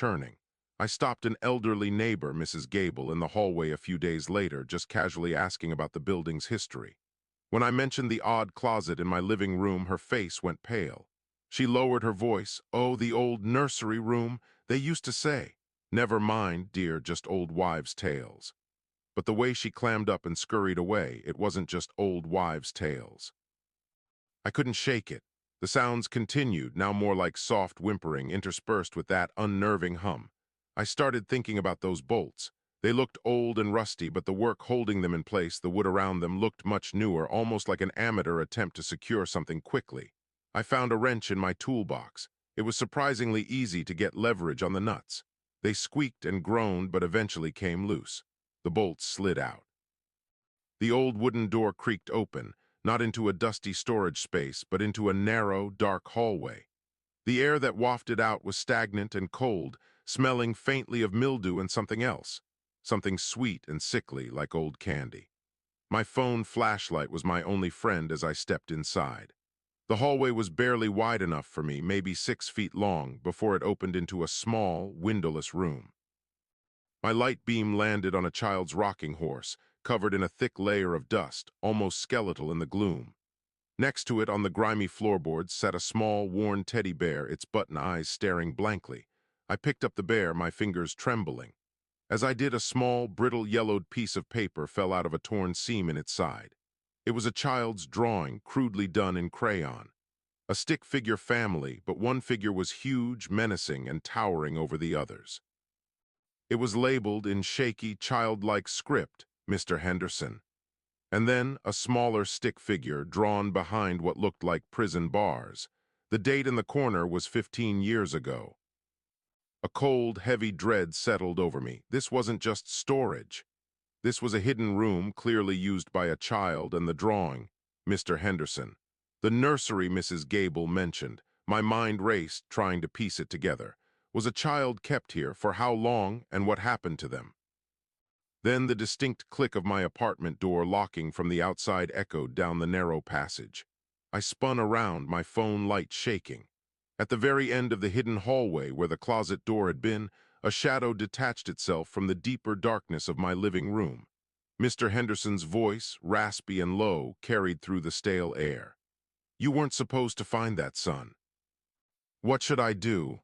Turning, I stopped an elderly neighbor, Mrs. Gable, in the hallway a few days later, just casually asking about the building's history. When I mentioned the odd closet in my living room, her face went pale. She lowered her voice. "Oh, the old nursery room, they used to say. Never mind, dear, just old wives' tales." But the way she clammed up and scurried away, it wasn't just old wives' tales. I couldn't shake it. The sounds continued, now more like soft whimpering interspersed with that unnerving hum. I started thinking about those bolts. They looked old and rusty, but the work holding them in place, the wood around them, looked much newer, almost like an amateur attempt to secure something quickly. I found a wrench in my toolbox. It was surprisingly easy to get leverage on the nuts. They squeaked and groaned, but eventually came loose. The bolts slid out. The old wooden door creaked open, not into a dusty storage space, but into a narrow, dark hallway. The air that wafted out was stagnant and cold, smelling faintly of mildew and something else, something sweet and sickly like old candy. My phone flashlight was my only friend as I stepped inside. The hallway was barely wide enough for me, maybe 6 feet long, before it opened into a small, windowless room. My light beam landed on a child's rocking horse, covered in a thick layer of dust, almost skeletal in the gloom. Next to it, on the grimy floorboards, sat a small, worn teddy bear, its button eyes staring blankly. I picked up the bear, my fingers trembling. As I did, a small, brittle, yellowed piece of paper fell out of a torn seam in its side. It was a child's drawing, crudely done in crayon. A stick figure family, but one figure was huge, menacing, and towering over the others. It was labeled in shaky, childlike script, "Mr. Henderson." And then a smaller stick figure drawn behind what looked like prison bars. The date in the corner was 15 years ago. A cold, heavy dread settled over me. This wasn't just storage. This was a hidden room clearly used by a child, and the drawing, "Mr. Henderson." The nursery Mrs. Gable mentioned. My mind raced, trying to piece it together. Was a child kept here? For how long? And what happened to them? Then the distinct click of my apartment door locking from the outside echoed down the narrow passage. I spun around, my phone light shaking. At the very end of the hidden hallway where the closet door had been, a shadow detached itself from the deeper darkness of my living room. Mr. Henderson's voice, raspy and low, carried through the stale air. "You weren't supposed to find that, son." "What should I do?"